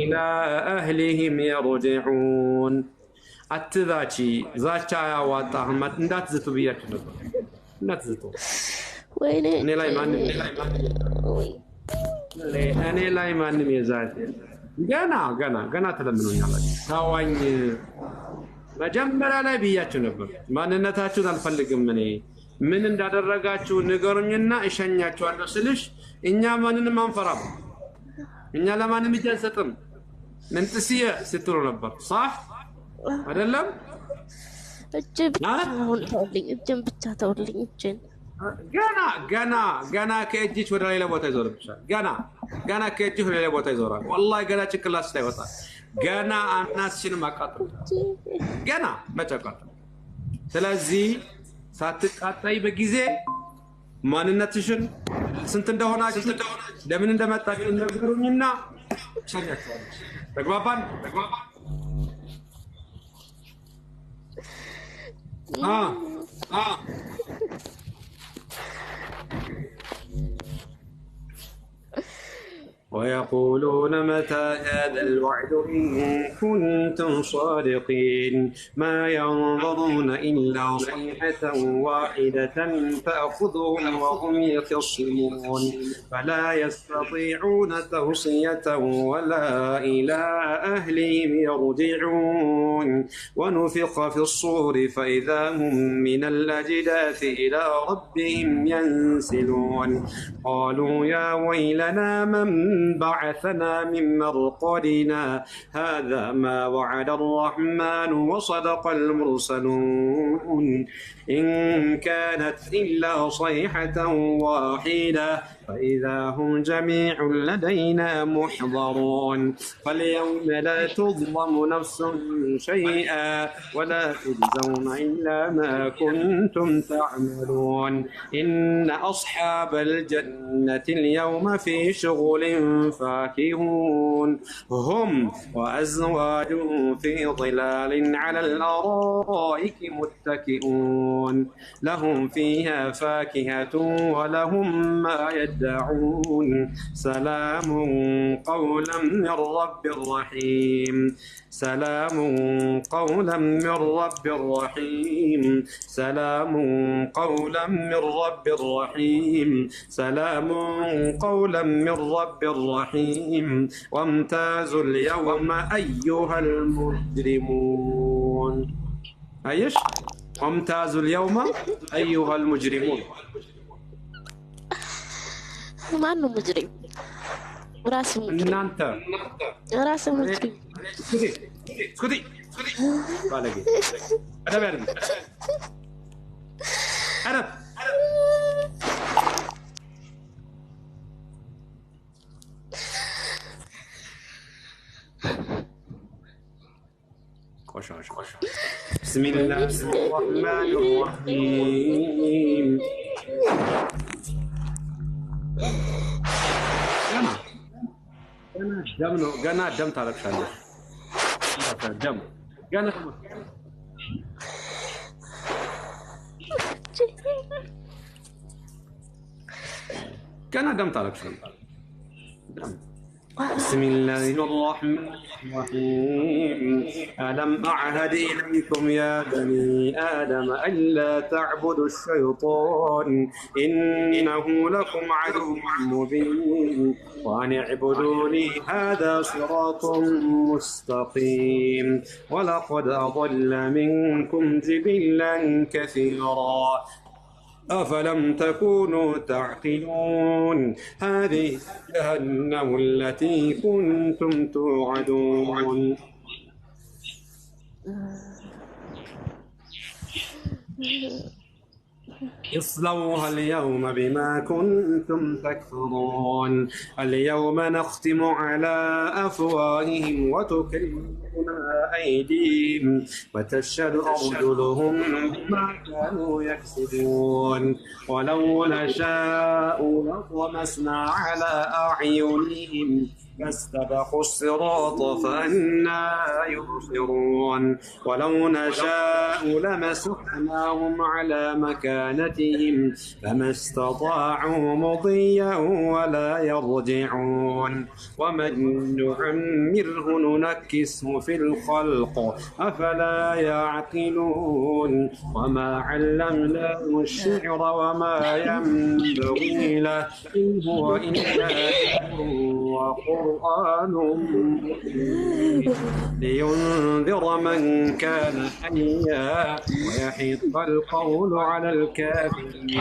إلى أهلهم يرجعون أتذاتي ذاتي واتا ما ندات زتو بياتو ندات زتو ويني أنا لا يمان ميزات ገና ተለምኖኛል ታዋኝ መጀመሪያ ላይ ብያችሁ ነበር ማንነታችሁን አልፈልግም እኔ ምን እንዳደረጋችሁ ንገሩኝና እሸኛችኋለሁ ስልሽ እኛ ማንንም አንፈራም እኛ ለማንም እጅ አንሰጥም ምን ጥሲየ ስትሉ ነበር صح አይደለም እጅን ብቻ ተውልኝ እጅን ገና ከእጅሽ ወደ ሌላ ቦታ ይዞርብሻል ገና ከእጅሽ ወደ ሌላ ቦታ ይዞራል والله ገና ጭንቅላትሽ ላይ ይወጣል ገና አናትሽን ማቃጠል ገና መጨቃጨት ስለዚህ ሳትቃጣይ በጊዜ ማንነትሽን ስንት እንደሆናችሁ ለምን እንደመጣችሁ ነገሩኝና ሸኛችኋለሁ ተግባባን ويقولون متى هذا الوعد إن كنتم صادقين ما ينظرون إلا صيحة واحدة تأخذهم وهم يخصمون فلا يستطيعون توصية ولا إلى أهلهم يرجعون ونفخ في الصور فإذا هم من الأجداث إلى ربهم ينسلون قالوا يا ويلنا من بعثنا من مرقدنا هذا ما وعد الرحمن وصدق المرسلون إن كانت إلا صيحة واحدة فإذا هم جميع لدينا محضرون فاليوم لا تظلم نفس شيئا ولا تجزون إلا ما كنتم تعملون إن أصحاب الجنة اليوم في شغل فاكهون هم وأزواجهم في ظلال على الأرائك متكئون لهم فيها فاكهة ولهم ما يدعون سلام قولا من رب رحيم سلام قولا من رب رحيم سلام قولا من رب رحيم سلام قولا من رب رحيم وامتازوا اليوم أيها المجرمون أيش؟ وامتازوا اليوم أيها المجرمون ما أنه مجرم راسه مجرم أنت راسه مجرم اسكتي قال لي أنا بعرف أنا بسم الله الرحمن الرحيم ገና ደም ታረክሻለሽ ደም ገና ደም ታረክሻለሽ بسم الله الرحمن الرحيم ألم أعهد إليكم يا بني آدم ألا تعبدوا الشيطان إنه لكم عدو مبين وأن اعبدوني هذا صراط مستقيم ولقد أضل منكم جبلا كثيرا أفلم تكونوا تعقلون هذه جهنم التي كنتم توعدون اصلوها اليوم بما كنتم تكفرون اليوم نختم على أفواههم وتكلمنا أيديهم وتشهد أرجلهم بما كانوا يكسبون ولو نشاء لطمسنا على أعينهم فاستبقوا الصراط فأنى يبصرون ولو نشاء لمسخناهم على مكانتهم فما استطاعوا مضيا ولا يرجعون ومن نعمره ننكسه في الخلق أفلا يعقلون وما علمناه الشعر وما ينبغي له إن هو إلا ذكر وقرآن مبين لينذر من كان حيا ويحق القول على الكافرين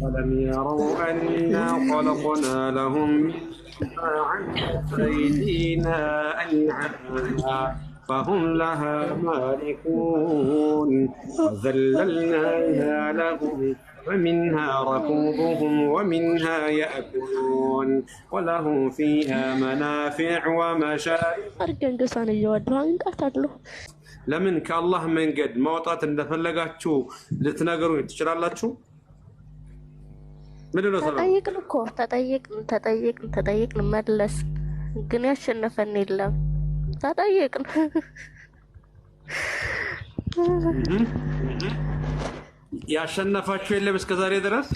ولم يروا أنا خلقنا لهم مما عملت أيدينا أنعاما فهم لها مالكون وذللناها لهم ومنها ركوبهم ومنها يأكلون ولهم فيها منافع ومشارب ለምን ከአላህ መንገድ ማውጣት እንደፈለጋችሁ ልትነግሩኝ ትችላላችሁ? ምንድነው ሰላም? ተጠይቅን እኮ ተጠይቅን መለስ ግን ያሸነፈን የለም። ተጠይቅን ያሸነፋችሁ የለም እስከዛሬ ድረስ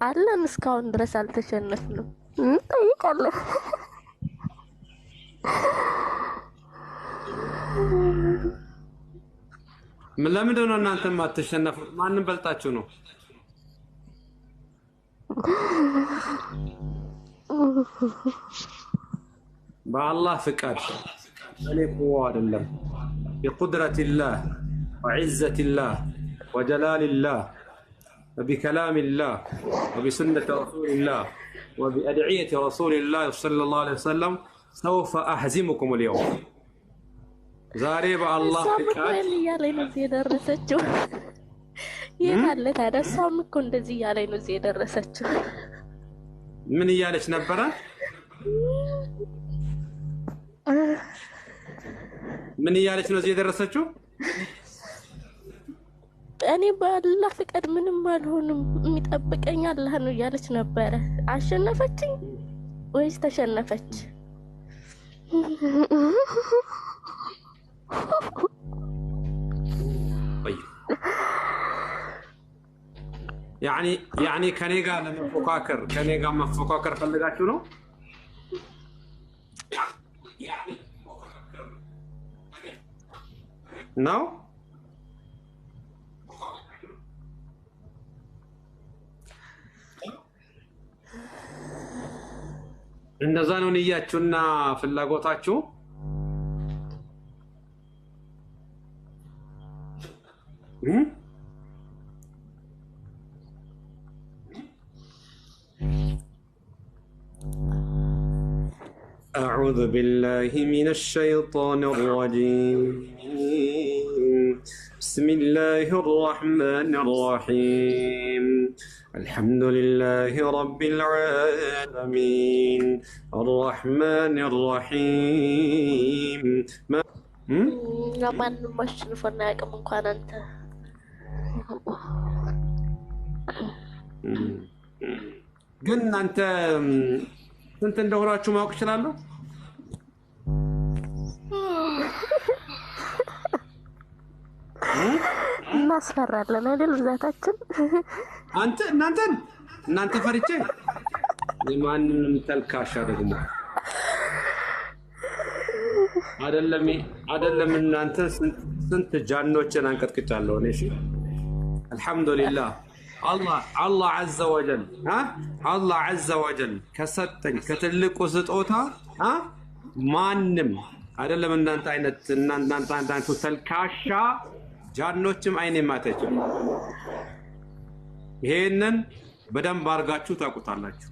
አለን። እስካሁን ድረስ አልተሸነፍንም። ጠይቃለሁ። ለምንድን ነው እናንተ የማትሸነፉት? ማንን በልጣችሁ ነው? በአላህ ፍቃድ እኔ ቁዋ አይደለም بقدرة الله وعزة الله وجلال الله وبكلام الله وبسنة رسول الله وبأدعية رسول الله صلى الله عليه وسلم سوف أهزمكم اليوم زاري بالله فكاد يالله نزي درسچو ياله ታዲያ እሷም እኮ እንደዚህ ያለኝ ነው እዚህ ደረሰችው። ምን እያለች ነበረ? ምን እያለች ነው እዚህ የደረሰችው? እኔ በአላህ ፍቃድ ምንም አልሆንም የሚጠብቀኝ አላህ ነው እያለች ነበረ። አሸነፈችኝ ወይስ ተሸነፈች? يعني ከኔ ጋር መፎካከር ፈልጋችሁ ነው? ነው እንደዛ ነው ንያችሁና ፍላጎታችሁ? أعوذ بالله من الشيطان الرجيم بسم الله الرحمن الرحيم الحمد لله رب العالمين الرحمن الرحيم لمن مشرفنا كم كان أنت قلنا أنت ስንት እንደሆናችሁ ማወቅ እችላለሁ? እናስፈራለን አይደል? ብዛታችን እናንተ ፈርቼ የማንንም ተልካሻ ደግሞ አይደለም እናንተ ስንት ጃኖችን አንቀጥቅጫለሁ እኔ። እሺ አልহামዱሊላህ الله عز وجل الله عز وجل كسطن كتلقو سطوتا ማንም አይደለም እናንተ አይነት እናንተ ተልካሻ ጃኖችም አይኔ ማተች። ይሄንን በደንብ አርጋችሁ ታውቁታላችሁ።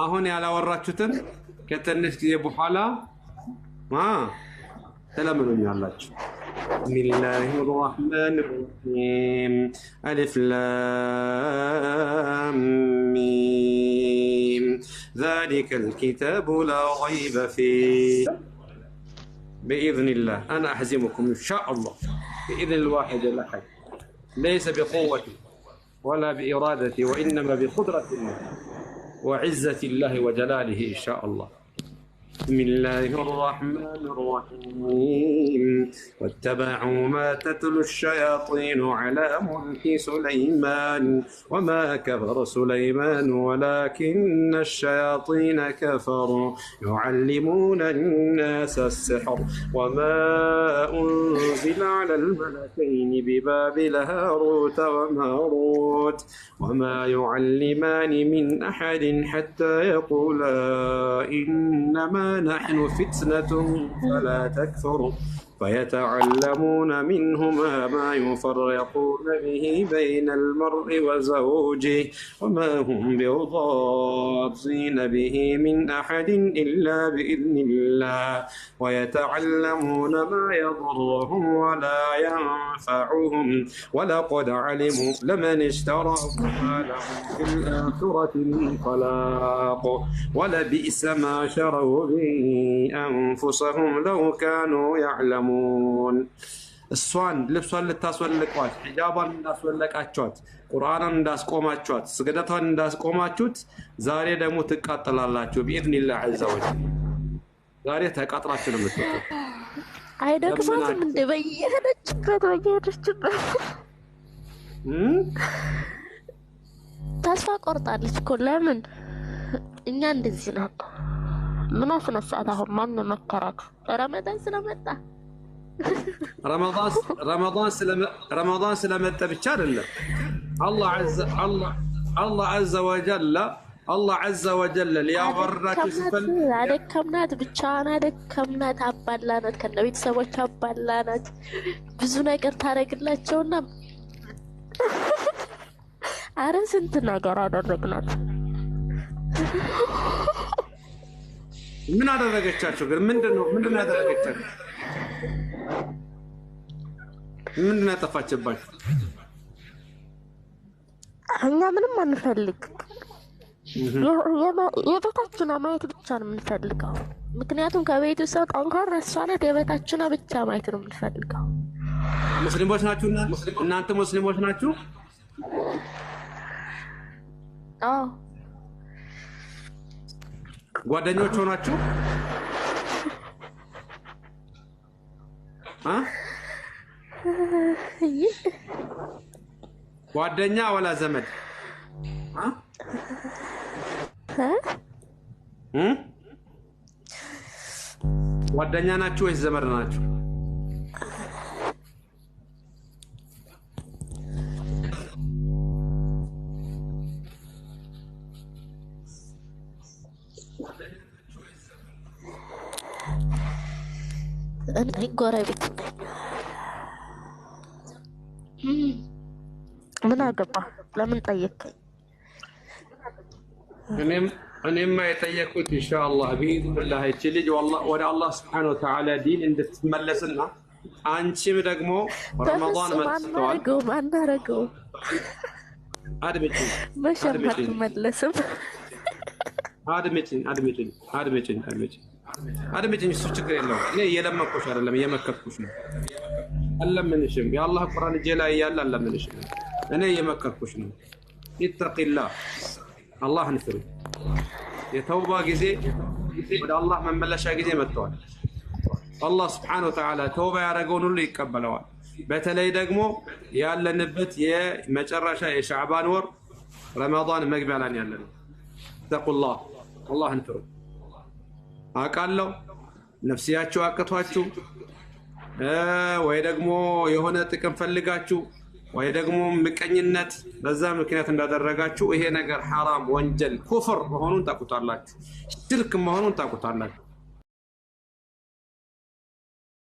አሁን ያላወራችሁትን ከትንሽ ጊዜ በኋላ ተለምኑኛላችሁ። بسم الله الرحمن الرحيم ألف لام ميم ذلك الكتاب لا ريب فيه بإذن الله أنا أحزمكم إن شاء الله بإذن الواحد الأحد ليس بقوتي ولا بإرادتي وإنما بقدرة الله وعزة الله وجلاله إن شاء الله. بسم الله الرحمن الرحيم. واتبعوا ما تتلو الشياطين على ملك سليمان وما كفر سليمان ولكن الشياطين كفروا يعلمون الناس السحر وما أنزل على الملكين ببابل هاروت وماروت وما يعلمان من أحد حتى يقولا إنما نحن فتنة فلا تكفر فيتعلمون منهما ما يفرقون به بين المرء وزوجه وما هم بضارين به من أحد إلا بإذن الله ويتعلمون ما يضرهم ولا ينفعهم ولقد علموا لمن اشتراه ما له في الآخرة من خلاق ولبئس ما شروا به أنفسهم لو كانوا يعلمون. እሷን ልብሷን ልታስወልቋት ሒጃቧን እንዳስወለቃችኋት ቁርአንን እንዳስቆማችኋት ስግደቷን እንዳስቆማችሁት ዛሬ ደግሞ ትቃጠላላችሁ ቢኢዝኒላህ ዐዘ ወጀል። ዛሬ ተቃጥላችሁ ነው የምትወጡት። አይደክማትም እንደ በየሄደችበት ተስፋ ቆርጣለች እኮ። ለምን እኛ እንደዚህ ነው? ምን አስነሳት? አሁን ማን መከራት? ረመዳን ስለመጣ ረመዳን ስለመጣ ብቻ አይደለም። አላህ ዐዘ ወጀል ሊያበራችሁ ሲፈልግ አደከምናት፣ ብቻዋን አደከምናት፣ አባላናት፣ ከነ ቤተሰቦች አባላናት። ብዙ ነገር ታደርግላቸውና አረ ስንት ነገር አደረግናት። ምን አደረገቻቸው ግን? ምንድነው ያደረገቻቸው? ምንድነው ያጠፋችባቸው? እኛ ምንም አንፈልግ። የቤታችን ማየት ብቻ ነው የምንፈልገው። ምክንያቱም ከቤቱ ሰው ጠንካራ እሷ ናት። የቤታችን ብቻ ማየት ነው የምንፈልገው። ሙስሊሞች ናችሁ እናንተ? ሙስሊሞች ናችሁ? አዎ። ጓደኞች ሆናችሁ ጓደኛ ወላ ዘመድ ጓደኛ ናችሁ ወይስ ዘመድ ናችሁ? እኔ ጎረቤት ምን አገባ? ለምን ጠየቀኝ? እኔማ የጠየቁት ኢንሻአላህ ቢኢዝኒላህ እቺ ልጅ ወደ አላህ ሱብሓነሁ ወተዓላ ዲን እንድትመለስና አንቺም ደግሞ ረመዳን መጥቷል ማናረገው አድምጪኝ እሱ ችግር የለውም። እኔ እየለመንኩሽ አይደለም እየመከርኩሽ ነው። አለምንሽም የአላህ ቁርአን እጄ ላይ እያለ አለምንሽም። እኔ እየመከርኩሽ ነው። ኢተቂላህ አላህን ፍሪ። የተውባ ጊዜ ወደ አላህ መመለሻ ጊዜ መጥቷል። አላህ ሱብሓነሁ ወተዓላ ተውባ ያደረገውን ሁሉ ይቀበለዋል። በተለይ ደግሞ ያለንበት የመጨረሻ የሻዕባን ወር ረመዳን መግቢያ ላይ ያለነው። ተቁላህ አላህን ፍሩ። አውቃለሁ ነፍሲያችሁ አቅቷችሁ ወይ ደግሞ የሆነ ጥቅም ፈልጋችሁ ወይ ደግሞ ምቀኝነት በዛ ምክንያት እንዳደረጋችሁ ይሄ ነገር ሐራም፣ ወንጀል፣ ኩፍር መሆኑን ታውቁታላችሁ። ሽርክ መሆኑን ታውቁታላችሁ።